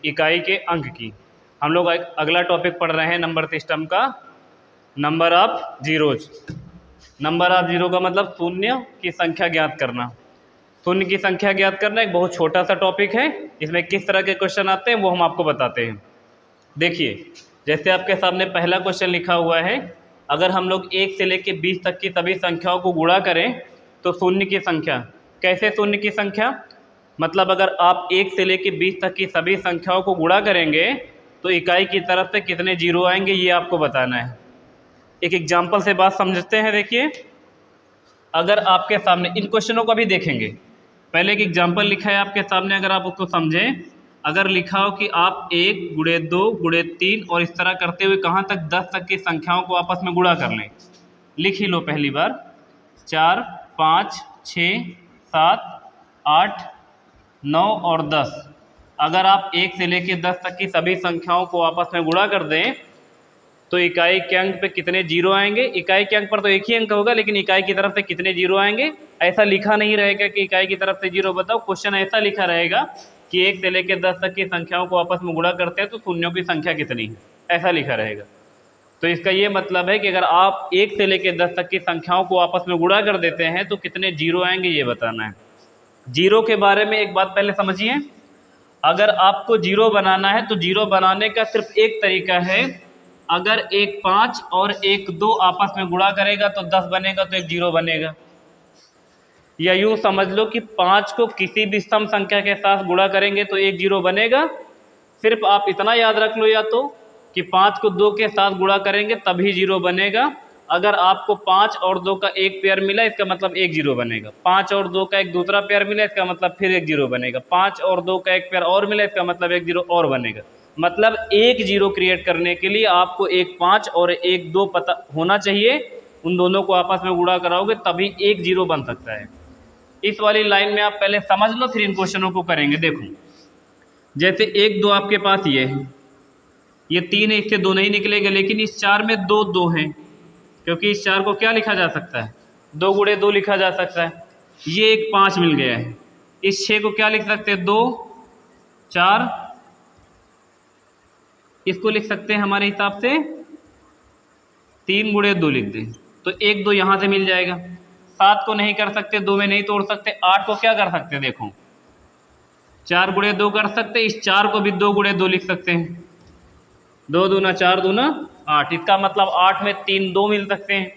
इकाई के अंक की। हम लोग अगला टॉपिक पढ़ रहे हैं नंबर सिस्टम का, number of zeros. Number of zero का मतलब शून्य की संख्या ज्ञात करना। शून्य की संख्या ज्ञात करना एक बहुत छोटा सा टॉपिक है। इसमें किस तरह के क्वेश्चन आते हैं वो हम आपको बताते हैं। देखिए, जैसे आपके सामने पहला क्वेश्चन लिखा हुआ है, अगर हम लोग 1 से लेकर 20 तक की सभी संख्याओं को गुणा करें तो शून्य की संख्या। कैसे शून्य की संख्या? मतलब अगर आप 1 से लेकर 20 तक की सभी संख्याओं को गुणा करेंगे तो इकाई की तरफ से कितने जीरो आएंगे ये आपको बताना है। एक एग्जाम्पल से बात समझते हैं। देखिए, अगर आपके सामने इन क्वेश्चनों को भी देखेंगे, पहले एक एग्जाम्पल लिखा है आपके सामने, अगर आप उसको समझें। अगर लिखा हो कि आप 1 गुणे 2 गुणे 3 और इस तरह करते हुए कहाँ तक 10 तक की संख्याओं को आपस में गुणा कर लें। लिख ही लो पहली बार। 4 5 6 7 8 9 और 10। अगर आप 1 से लेकर 10 तक की सभी संख्याओं को आपस में गुणा कर दें तो इकाई के अंक पे कितने जीरो आएंगे। इकाई के अंक पर तो एक ही अंक होगा, लेकिन इकाई की तरफ से कितने जीरो आएंगे ऐसा लिखा नहीं रहेगा कि इकाई की तरफ से जीरो बताओ। क्वेश्चन ऐसा लिखा रहेगा कि 1 से लेकर 10 तक की संख्याओं को आपस में गुणा करते हैं तो शून्यों की संख्या कितनी है, ऐसा लिखा रहेगा। तो इसका ये मतलब है कि अगर आप 1 से लेकर 10 तक की संख्याओं को आपस में गुणा कर देते हैं तो कितने जीरो आएंगे ये बताना है। जीरो के बारे में एक बात पहले समझिए। अगर आपको जीरो बनाना है तो जीरो बनाने का सिर्फ एक तरीका है। अगर एक 5 और एक 2 आपस में गुणा करेगा तो 10 बनेगा, तो एक जीरो बनेगा। या यूँ समझ लो कि 5 को किसी भी सम संख्या के साथ गुणा करेंगे तो एक जीरो बनेगा। सिर्फ आप इतना याद रख लो या तो कि 5 को 2 के साथ गुणा करेंगे तभी जीरो बनेगा। अगर आपको 5 और 2 का एक पेयर मिला इसका मतलब एक जीरो बनेगा। 5 और 2 का एक दूसरा पेयर मिला इसका मतलब फिर एक जीरो बनेगा। 5 और 2 का एक पेयर और मिला इसका मतलब एक जीरो और बनेगा। मतलब एक जीरो क्रिएट करने के लिए आपको एक 5 और एक 2 पता होना चाहिए। उन दोनों को आपस में गुणा कराओगे तभी एक जीरो बन सकता है। इस वाली लाइन में आप पहले समझ लो, फिर इन क्वेश्चनों को करेंगे। देखो, जैसे 1 2 आपके पास ये है, ये 3 है, इससे 2 नहीं निकलेगा, लेकिन इस 4 में 2 2 हैं, क्योंकि इस 4 को क्या लिखा जा सकता है, 2 गुणे 2 लिखा जा सकता है। ये एक 5 मिल गया है। इस 6 को क्या लिख सकते हैं, 2 4, इसको लिख सकते हैं हमारे हिसाब से 3 गुणे 2 लिख दें तो 1 2 यहाँ से मिल जाएगा। 7 को नहीं कर सकते, 2 में नहीं तोड़ सकते। 8 को क्या कर सकते हैं, देखो 4 गुणे 2 कर सकते। इस 4 को भी 2 गुणे 2 लिख सकते हैं। 2 दूना 4 दूना 8, इसका मतलब 8 में 3 2 मिल सकते हैं।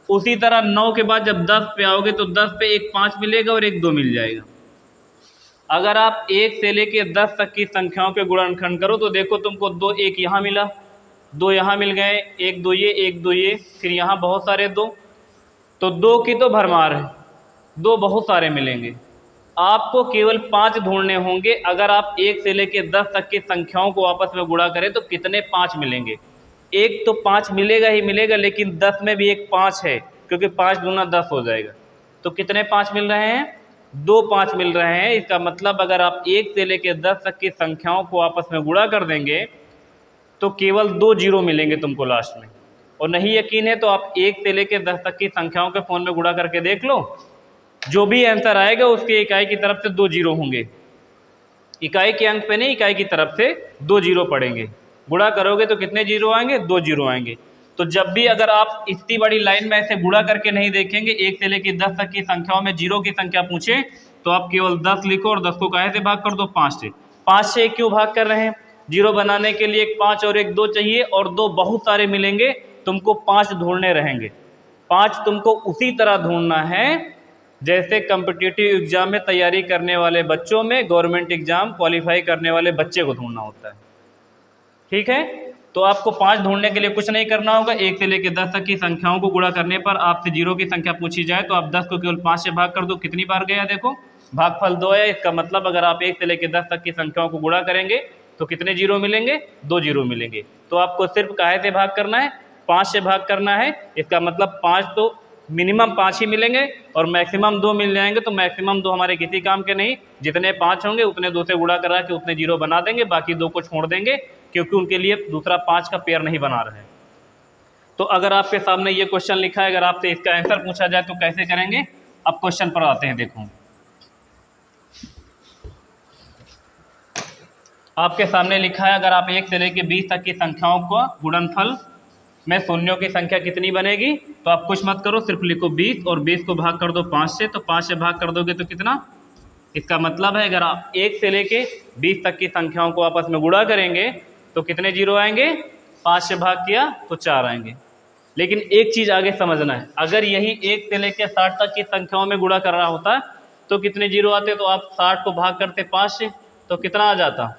उसी तरह 9 के बाद जब 10 पे आओगे तो 10 पे एक 5 मिलेगा और एक 2 मिल जाएगा। अगर आप 1 से लेके 10 तक की संख्याओं के गुणनखंड करो तो देखो तुमको 2 1 यहाँ मिला, 2 यहाँ मिल गए, 1 2 ये 1 2 ये, फिर यहाँ बहुत सारे 2, तो 2 की तो भरमार है, 2 बहुत सारे मिलेंगे। आपको केवल 5 ढूंढने होंगे। अगर आप 1 से लेके 10 तक की संख्याओं को आपस में गुणा करें तो कितने 5 मिलेंगे। एक तो 5 मिलेगा ही मिलेगा, लेकिन 10 में भी एक 5 है, क्योंकि 5 दूना 10 हो जाएगा। तो कितने 5 मिल रहे हैं, 2 5 मिल रहे हैं। इसका मतलब अगर आप 1 से लेकर 10 तक की संख्याओं को आपस में गुणा कर देंगे तो केवल 2 जीरो मिलेंगे तुमको लास्ट में। और नहीं यकीन है तो आप 1 से लेकर 10 तक की संख्याओं के फ़ोन में गुणा करके देख लो, जो भी आंसर आएगा उसके इकाई की तरफ से 2 जीरो होंगे। इकाई के अंक पे नहीं, इकाई की तरफ से 2 जीरो पड़ेंगे। गुणा करोगे तो कितने जीरो आएंगे, 2 जीरो आएंगे। तो जब भी अगर आप इतनी बड़ी लाइन में ऐसे गुणा करके नहीं देखेंगे, 1 से लेकर 10 तक की संख्याओं में जीरो की संख्या पूछे तो आप केवल 10 लिखो और 10 को काहे से भाग कर दो, 5 से। 5 से क्यों भाग कर रहे हैं, जीरो बनाने के लिए एक 5 और एक 2 चाहिए, और 2 बहुत सारे मिलेंगे, तुमको 5 ढूंढने रहेंगे। 5 तुमको उसी तरह ढूंढना है जैसे कम्पिटिटिव एग्जाम में तैयारी करने वाले बच्चों में गवर्नमेंट एग्जाम क्वालिफाई करने वाले बच्चे को ढूंढना होता है। ठीक है, तो आपको 5 ढूंढने के लिए कुछ नहीं करना होगा। 1 से लेकर 10 तक की संख्याओं को गुणा करने पर आपसे जीरो की संख्या पूछी जाए तो आप 10 को केवल 5 से भाग कर दो, कितनी बार गया, देखो भागफल 2 है। इसका मतलब अगर आप 1 से लेकर 10 तक की संख्याओं को गुणा करेंगे तो कितने जीरो मिलेंगे, 2 जीरो मिलेंगे। तो आपको सिर्फ काहे से भाग करना है, 5 से भाग करना है। इसका मतलब 5 तो मिनिमम 5 ही मिलेंगे और मैक्सिमम 2 मिल जाएंगे। तो मैक्सिमम 2 हमारे किसी काम के नहीं, जितने 5 होंगे उतने 2 से गुणा करा के उतने जीरो बना देंगे, बाकी 2 को छोड़ देंगे क्योंकि उनके लिए दूसरा 5 का पेयर नहीं बना रहे। तो अगर आपके सामने ये क्वेश्चन लिखा है, अगर आपसे इसका आंसर पूछा जाए तो कैसे करेंगे। अब क्वेश्चन पर आते हैं। देखो आपके सामने लिखा है, अगर आप 1 से लेकर 20 तक की संख्याओं का गुणनफल में शून्यों की संख्या कितनी बनेगी, तो आप कुछ मत करो, सिर्फ लिखो 20 और 20 को भाग कर दो 5 से, तो 5 से भाग कर दोगे तो कितना। इसका मतलब है अगर आप 1 से लेके 20 तक की संख्याओं को आपस में गुणा करेंगे तो कितने जीरो आएंगे, 5 से भाग किया तो 4 आएंगे। लेकिन एक चीज़ आगे समझना है, अगर यही 1 से लेकर 60 तक की संख्याओं में गुणा करना होता तो कितने जीरो आते, तो आप 60 को भाग करते 5 से तो कितना आ जाता,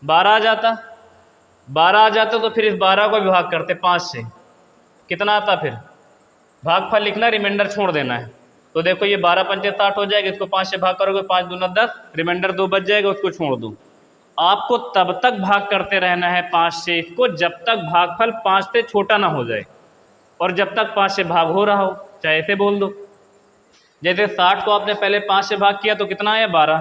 12 आ जाता। 12 आ जाता तो फिर इस 12 को विभाग करते 5 से, कितना आता, फिर भागफल लिखना, रिमाइंडर छोड़ देना है। तो देखो ये 12 पंचे 60 हो जाएगा, इसको 5 से भाग करोगे 5 दूना 10, रिमाइंडर 2 बच जाएगा, उसको छोड़ दो। आपको तब तक भाग करते रहना है 5 से इसको जब तक भागफल 5 से छोटा ना हो जाए, और जब तक 5 से भाग हो रहा हो, चाहे ऐसे बोल दो। जैसे 60 को आपने पहले 5 से भाग किया तो कितना आया, 12,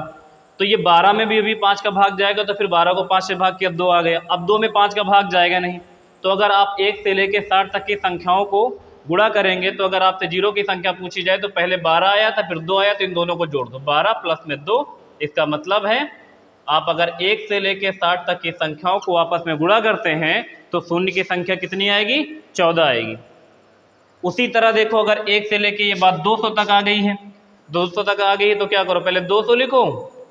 तो ये 12 में भी अभी 5 का भाग जाएगा, तो फिर 12 को 5 से भाग किया 2 आ गया। अब 2 में 5 का भाग जाएगा नहीं, तो अगर आप 1 से लेकर 60 तक की संख्याओं को गुणा करेंगे तो अगर आपसे जीरो की संख्या पूछी जाए तो पहले 12 आया था फिर 2 आया, तो इन दोनों को जोड़ दो, 12 प्लस में 2। इसका मतलब है आप अगर 1 से लेकर 60 तक की संख्याओं को आपस में गुणा करते हैं तो शून्य की संख्या कितनी आएगी, 14 आएगी। उसी तरह देखो, अगर 1 से लेके ये बात 200 तक आ गई है, 200 तक आ गई है तो क्या करो, पहले 200 लिखो,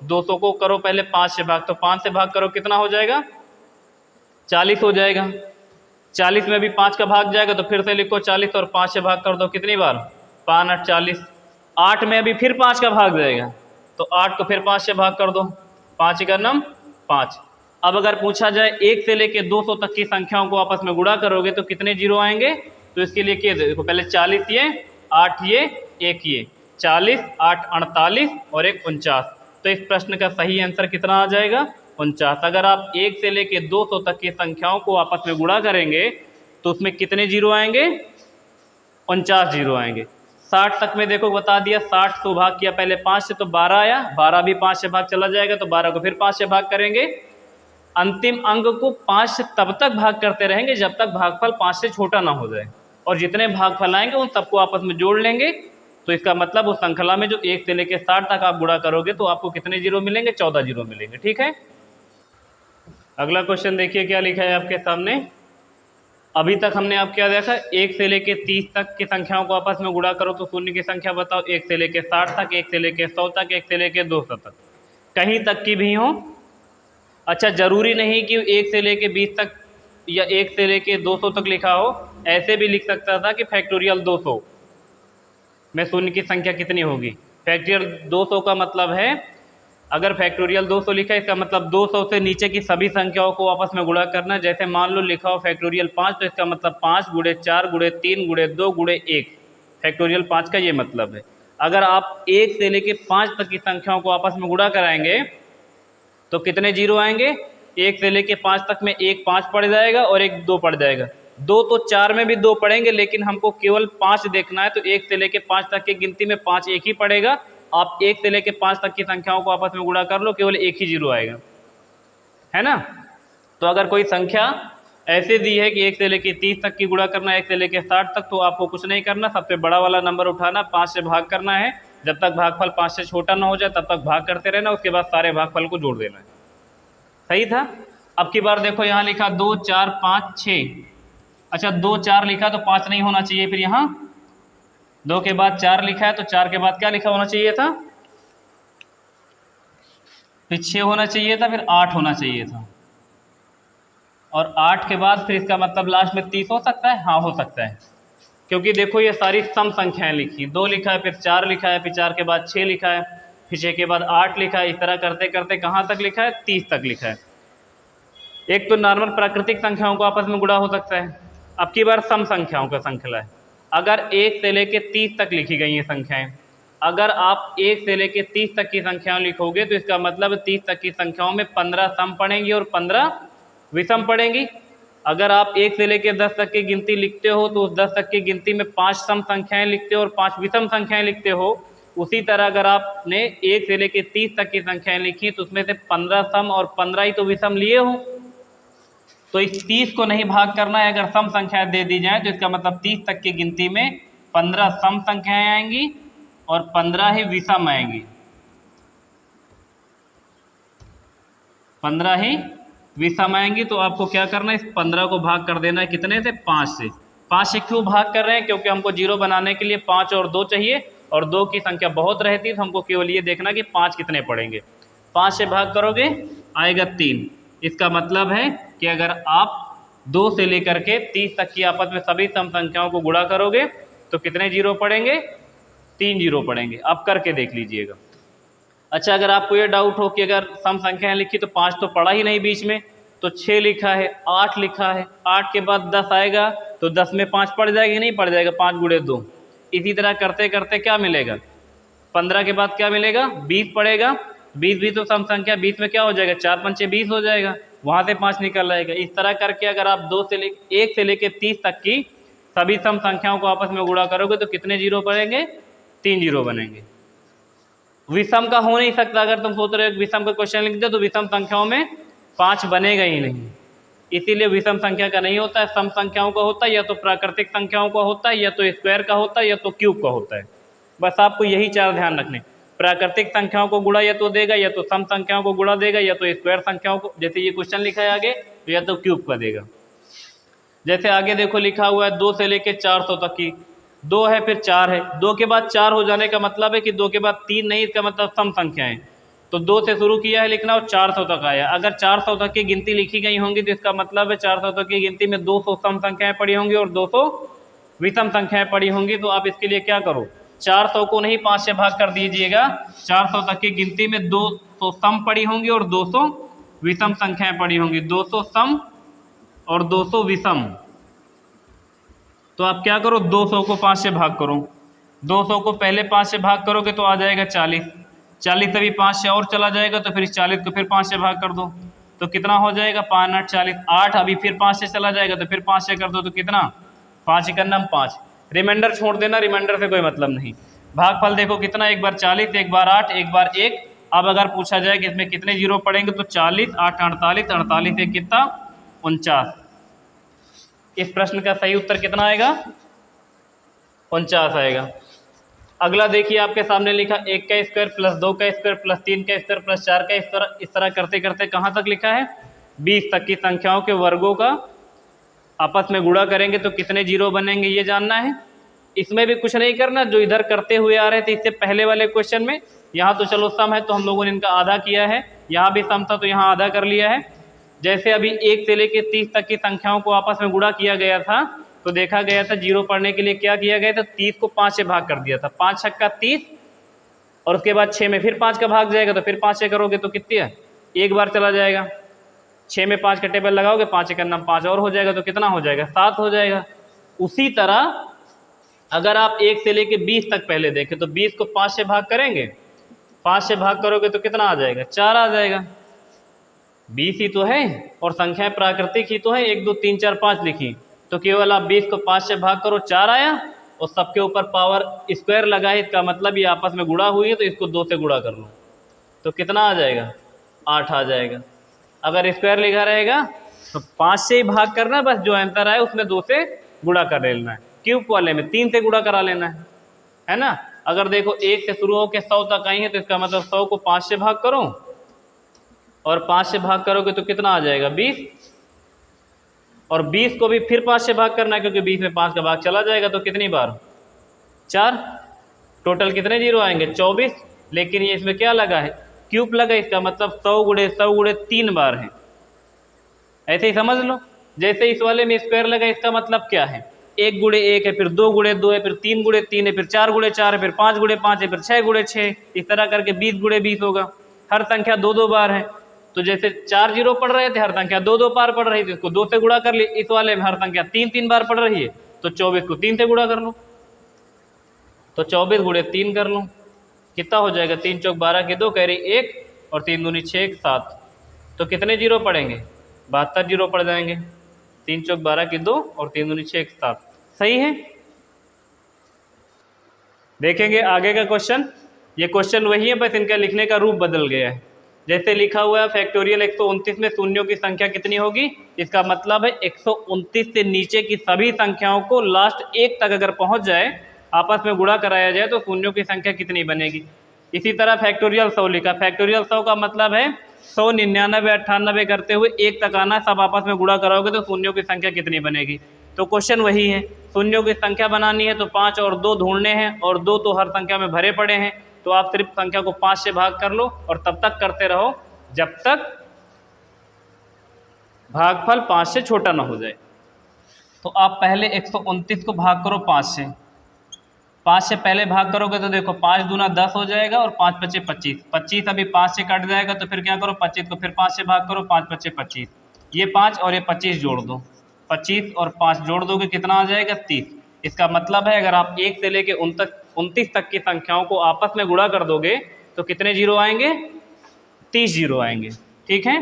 200 को करो पहले 5 से भाग, तो 5 से भाग करो कितना हो जाएगा, 40 हो जाएगा। 40 में भी 5 का भाग जाएगा, तो फिर से लिखो 40 और 5 से भाग कर दो, कितनी बार, 5 8 40। 8 में अभी फिर 5 का भाग जाएगा, तो 8 को फिर 5 से भाग कर दो, 5 का नम 5। अब अगर पूछा जाए 1 से लेके 200 तक की संख्याओं को आपस में गुणा करोगे तो कितने जीरो आएंगे, तो इसके लिए क्या देखो, पहले 40 ये, 8 ये, 1 ये, 40 8 48 और 1 49। तो इस प्रश्न का सही आंसर कितना आ जाएगा, 49। अगर आप 1 से लेके 200 तक की संख्याओं को आपस में गुणा करेंगे तो उसमें कितने जीरो आएंगे, 49 जीरो आएंगे। 60 तक में देखो बता दिया, 60 को भाग किया पहले 5 से तो 12 आया, 12 भी 5 से भाग चला जाएगा, तो 12 को फिर 5 से भाग करेंगे। अंतिम अंक को 5 से तब तक भाग करते रहेंगे जब तक भागफल 5 से छोटा ना हो जाए, और जितने भागफल आएंगे उन सबको आपस में जोड़ लेंगे। तो इसका मतलब उस श्रृंखला में जो 1 से लेकर 60 तक आप गुणा करोगे तो आपको कितने जीरो मिलेंगे, 14 जीरो मिलेंगे। ठीक है, अगला क्वेश्चन देखिए क्या लिखा है आपके सामने। अभी तक हमने आप क्या देखा, 1 से लेकर 30 तक की संख्याओं को आपस में गुणा करो तो शून्य की संख्या बताओ। 1 से लेकर 60 तक, 1 से लेकर 100 तक, 1 से लेकर 200 तक, कहीं तक की भी हो। अच्छा, ज़रूरी नहीं कि 1 से लेकर 20 तक या 1 से लेकर 200 तक लिखा हो, ऐसे भी लिख सकता था कि फैक्टोरियल 200 में शून्य की संख्या कितनी होगी। फैक्टोरियल 200 का मतलब है, अगर फैक्टोरियल 200 लिखा है इसका मतलब 200 से नीचे की सभी संख्याओं को आपस में गुणा करना। जैसे मान लो लिखा हो फैक्टोरियल 5, तो इसका मतलब 5 गुणे 4 गुणे 3 गुणे 2 गुणे 1, फैक्टोरियल 5 का ये मतलब है। अगर आप 1 से लेकर 5 तक की संख्याओं को आपस में गुणा कराएंगे तो कितने जीरो आएंगे, 1 से लेकर 5 तक में 1 5 पड़ जाएगा और 1 2 पड़ जाएगा। 2 तो 4 में भी 2 पड़ेंगे, लेकिन हमको केवल 5 देखना है, तो 1 से लेकर 5 तक की गिनती में 5 एक ही पड़ेगा। आप 1 से लेकर 5 तक की संख्याओं को आपस में गुणा कर लो, केवल एक ही जीरो आएगा, है ना। तो अगर कोई संख्या ऐसे दी है कि 1 से लेकर 30 तक की गुणा करना है, 1 से लेकर 60 तक, तो आपको कुछ नहीं करना, सबसे बड़ा वाला नंबर उठाना, 5 से भाग करना है, जब तक भागफल 5 से छोटा ना हो जाए तब तक भाग करते रहना, उसके बाद सारे भागफल को जोड़ देना है। सही था। अब की बार देखो यहाँ लिखा 2 4 5 6, अच्छा 2 4 लिखा तो 5 नहीं होना चाहिए, फिर यहाँ 2 के बाद 4 लिखा है तो 4 के बाद क्या लिखा होना चाहिए था, फिर 6 होना चाहिए था, फिर 8 होना चाहिए था, और 8 के बाद फिर इसका मतलब लास्ट में 30 हो सकता है, हाँ हो सकता है, क्योंकि देखो ये सारी सम संख्याएं लिखी, 2 लिखा है, फिर 4 लिखा है, फिर 4 के बाद 6 लिखा है, फिर 6 के बाद 8 लिखा है, इस तरह करते करते कहाँ तक लिखा है, 30 तक लिखा है। एक तो नॉर्मल प्राकृतिक संख्याओं को आपस में गुणा हो सकता है, अब की बार सम संख्याओं का श्रृंखला है। अगर 1 से लेकर 30 तक लिखी गई हैं संख्याएं, अगर आप 1 से लेकर 30 तक की संख्याएं लिखोगे तो इसका मतलब 30 तक की संख्याओं में 15 सम पड़ेंगी और 15 विषम पड़ेंगी। अगर आप 1 से लेकर 10 तक की गिनती लिखते हो तो उस 10 तक की गिनती में 5 सम संख्याएं लिखते हो और 5 विषम संख्याएं लिखते हो। उसी तरह अगर आपने 1 से लेकर 30 तक की संख्याएं लिखी तो उसमें से 15 सम और 15 ही तो विषम लिए हो, तो इस 30 को नहीं भाग करना है। अगर सम संख्याएं दे दी जाए तो इसका मतलब 30 तक की गिनती में 15 सम संख्याएं आएंगी और 15 ही विषम आएंगी। 15 ही विषम आएंगी। तो आपको क्या करना है, इस 15 को भाग कर देना है कितने से, 5 से। 5 से क्यों भाग कर रहे हैं, क्योंकि हमको 0 बनाने के लिए 5 और 2 चाहिए, और 2 की संख्या बहुत रहती है, तो हमको केवल ये देखना कि 5 कितने पड़ेंगे। 5 से भाग करोगे आएगा 3। इसका मतलब है कि अगर आप 2 से लेकर के 30 तक की आपस में सभी सम संख्याओं को गुणा करोगे तो कितने 0 पड़ेंगे, 3 0 पड़ेंगे। आप करके देख लीजिएगा। अच्छा, अगर आपको ये डाउट हो कि अगर सम संख्याएं लिखी तो 5 तो पड़ा ही नहीं बीच में, तो 6 लिखा है, 8 लिखा है, 8 के बाद 10 आएगा तो 10 में 5 पड़ जाएगा, नहीं पड़ जाएगा, 5 गुणे 2। इसी तरह करते करते क्या मिलेगा, 15 के बाद क्या मिलेगा, 20 पड़ेगा। 20 भी तो सम संख्या, 20 में क्या हो जाएगा, 4 पंचे 20 हो जाएगा, वहाँ से 5 निकल आएगा। इस तरह करके अगर आप 1 से लेकर 30 तक की सभी सम संख्याओं को आपस में गुणा करोगे तो कितने 0 बनेंगे, 3 0 बनेंगे। विषम का हो नहीं सकता। अगर तुम सोच रहे हो विषम का क्वेश्चन लिख दो तो विषम संख्याओं में 5 बनेगा ही नहीं, इसीलिए विषम संख्या का नहीं होता है। सम संख्याओं का होता है, या तो प्राकृतिक संख्याओं का होता है, या तो स्क्वायर का होता है, या तो क्यूब का होता है। बस आपको यही 4 ध्यान रखने। प्राकृतिक संख्याओं को गुणा या तो देगा, या तो सम संख्याओं को गुणा देगा, या तो स्क्वायर संख्याओं को, जैसे ये क्वेश्चन लिखा है आगे, तो या तो क्यूब का देगा। जैसे आगे देखो लिखा हुआ है 2 से लेकर 400 तक की, 2 है फिर 4 है, 2 के बाद 4 हो जाने का मतलब है कि 2 के बाद 3 नहीं, इसका मतलब सम संख्याएं। तो 2 से शुरू किया है लिखना और 400 तक आया। अगर 400 तक की गिनती लिखी गई होंगी तो इसका मतलब है 400 तक की गिनती में 200 सम संख्याएं पड़ी होंगी और 200 विषम संख्याएं पड़ी होंगी। तो आप इसके लिए क्या करो, 400 को नहीं 5 से भाग कर दीजिएगा। 400 तक की गिनती में 200 सम पड़ी होंगी और 200 विषम संख्याएं पड़ी होंगी, 200 सम और 200 विषम। तो आप क्या करो, 200 को 5 से भाग करो। 200 को पहले 5 से भाग करोगे तो आ जाएगा 40। 40 तभी 5 से और चला जाएगा, तो फिर इस 40 को फिर 5 से भाग कर दो तो कितना हो जाएगा, 5 8 40। 8 अभी फिर 5 से चला जाएगा तो फिर 5 से कर दो तो कितना, 5 इकन्ना 5। रिमाइंडर छोड़ देना, रिमाइंडर से कोई मतलब नहीं। भागफल देखो कितना, एक बार 40, एक बार 8, एक बार 1। अब अगर पूछा जाए कि इसमें कितने 0 पड़ेंगे तो 40 8 48, 48 एक कितना 49। इस प्रश्न का सही उत्तर कितना आएगा, 49 आएगा। अगला देखिए आपके सामने लिखा 1 का स्क्वायर प्लस 2 का स्क्वायर प्लस 3 का स्क्वायर प्लस 4 का। इस तरह करते करते कहाँ तक लिखा है, 20 तक की संख्याओं के वर्गों का आपस में गुणा करेंगे तो कितने 0 बनेंगे, ये जानना है। इसमें भी कुछ नहीं करना, जो इधर करते हुए आ रहे थे इससे पहले वाले क्वेश्चन में। यहाँ तो चलो सम है तो हम लोगों ने इनका आधा किया है, यहाँ भी सम था तो यहाँ आधा कर लिया है। जैसे अभी 1 से लेकर 30 तक की संख्याओं को आपस में गुणा किया गया था तो देखा गया था 0 पढ़ने के लिए क्या किया गया था, 30 को 5 से भाग कर दिया था। 5 छक्का 30 और उसके बाद 6 में फिर 5 का भाग जाएगा, तो फिर 5 से करोगे तो कितनी है, एक बार चला जाएगा। 6 में 5 का टेबल लगाओगे, 5 इकन्ना 5 और हो जाएगा तो कितना हो जाएगा, 7 हो जाएगा। उसी तरह अगर आप 1 से लेकर 20 तक पहले देखें तो 20 को 5 से भाग करेंगे, 5 से भाग करोगे तो कितना आ जाएगा, 4 आ जाएगा। 20 ही तो है और संख्याएं प्राकृतिक ही तो है, 1 2 3 4 5 लिखी, तो केवल आप 20 को 5 से भाग करो, 4 आया और सबके ऊपर पावर स्क्वायर लगाए, इसका मतलब ये आपस में गुणा हुई है तो इसको 2 से गुणा कर लो तो कितना आ जाएगा, 8 आ जाएगा। अगर स्क्वायर लिखा रहेगा तो 5 से ही भाग करना, बस जो आंसर आए उसमें 2 से गुणा कर लेना है। क्यूब वाले में 3 से गुणा करा लेना है ना। अगर देखो 1 से शुरू होकर 100 तक आई है तो इसका मतलब 100 को 5 से भाग करो और 5 से भाग करोगे तो कितना आ जाएगा, 20। और 20 को भी फिर 5 से भाग करना है क्योंकि 20 में 5 का भाग चला जाएगा, तो कितनी बार, 4। टोटल कितने 0 आएंगे, 24। लेकिन ये इसमें क्या लगा है, क्यूब लगा, इसका मतलब 100 गुणे 100 गुणे 3 बार है। ऐसे ही समझ लो। जैसे इस वाले में स्क्वायर लगा, इसका मतलब क्या है, 1 गुणे 1 है, फिर 2 गुणे 2 है, फिर 3 गुणे 3 है, फिर 4 गुणे 4 है, फिर 5 गुणे 5 है, फिर 6 गुणे 6। इस तरह करके 20 गुणे 20 होगा। हर संख्या 2 2 बार है, तो जैसे 4 0 पढ़ रहे थे, हर संख्या 2 2 बार पढ़ रही थी, इसको 2 से गुणा कर ली। इस वाले में हर संख्या 3 3 बार पढ़ रही है, तो 24 को 3 से गुणा कर लो, तो 24 गुणे 3 कर लो, कितना हो जाएगा, 3 चौक 12 के 2 कैरी 1 और 3 दूनी 6 7। तो कितने 0 पड़ेंगे, 72 0 पड़ जाएंगे। 3 चौक 12 की 2 और 3 दूनी 6 7, सही है। देखेंगे आगे का क्वेश्चन। ये क्वेश्चन वही है, बस इनका लिखने का रूप बदल गया है। जैसे लिखा हुआ है फैक्टोरियल 129 में शून्यों की संख्या कितनी होगी, इसका मतलब है 129 से नीचे की सभी संख्याओं को लास्ट 1 तक अगर पहुंच जाए, आपस में गुणा कराया जाए तो शून्यों की संख्या कितनी बनेगी। इसी तरह फैक्टोरियल 100 लिखा, फैक्टोरियल 100 का मतलब है 100, 99, 98 करते हुए 1 तक आना है, सब आपस में गुणा कराओगे तो शून्यों की संख्या कितनी बनेगी। तो क्वेश्चन वही है, शून्यों की संख्या बनानी है तो 5 और 2 ढूंढने हैं, और 2 तो हर संख्या में भरे पड़े हैं, तो आप सिर्फ संख्या को 5 से भाग कर लो और तब तक करते रहो जब तक भागफल 5 से छोटा ना हो जाए। तो आप पहले 129 को भाग करो 5 से, 5 से पहले भाग करोगे तो देखो 5 दूना 10 हो जाएगा और 5 पचे 25, 25 अभी 5 से कट जाएगा तो फिर क्या करो 25 को फिर 5 से भाग करो, 5 पचे 25, ये 5 और ये 25 जोड़ दो, 25 और 5 जोड़ दोगे कितना आ जाएगा 30। इसका मतलब है अगर आप 1 से लेके 29 तक की संख्याओं को आपस में गुणा कर दोगे तो कितने जीरो आएंगे, 30 जीरो आएंगे। ठीक है,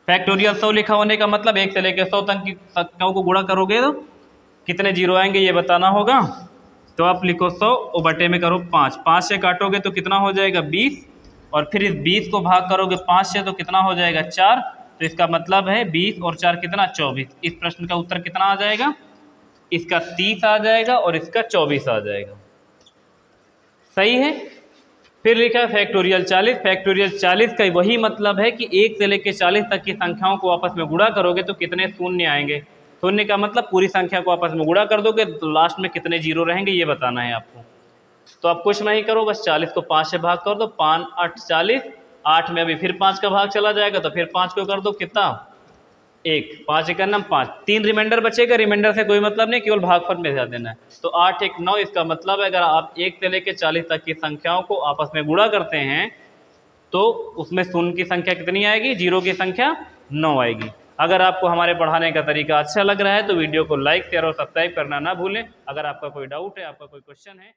फैक्टोरियल 100 लिखा होने का मतलब 1 से लेकर 100 तक की संख्याओं को गुणा करोगे तो कितने जीरो आएंगे ये बताना होगा। तो आप लिखो 100 और बटे में करो 5, 5 से काटोगे तो कितना हो जाएगा 20, और फिर इस 20 को भाग करोगे 5 से तो कितना हो जाएगा 4। तो इसका मतलब है 20 और 4 कितना 24। इस प्रश्न का उत्तर कितना आ जाएगा, इसका 30 आ जाएगा और इसका 24 आ जाएगा। सही है। फिर लिखा है फैक्टोरियल 40। फैक्टोरियल 40 का वही मतलब है कि 1 से लेकर 40 तक की संख्याओं को आपस में गुणा करोगे तो कितने शून्य आएंगे। शून्य का मतलब पूरी संख्या को आपस में गुणा कर दोगे तो लास्ट में कितने जीरो रहेंगे ये बताना है आपको। तो आप कुछ नहीं करो, बस 40 को 5 से भाग कर दो, 5 8 40, 8 में अभी फिर 5 का भाग चला जाएगा तो फिर 5 को कर दो कितना 1, 5 एक नम 5, 3 रिमाइंडर बचेगा, रिमाइंडर से कोई मतलब नहीं, केवल भागफल में ध्यान देना है। तो 8 1 9, इसका मतलब है अगर आप 1 से लेकर 40 तक की संख्याओं को आपस में गुणा करते हैं तो उसमें शून्य की संख्या कितनी आएगी, जीरो की संख्या 9 आएगी। अगर आपको हमारे पढ़ाने का तरीका अच्छा लग रहा है तो वीडियो को लाइक शेयर और सब्सक्राइब करना ना भूलें। अगर आपका कोई डाउट है, आपका कोई क्वेश्चन है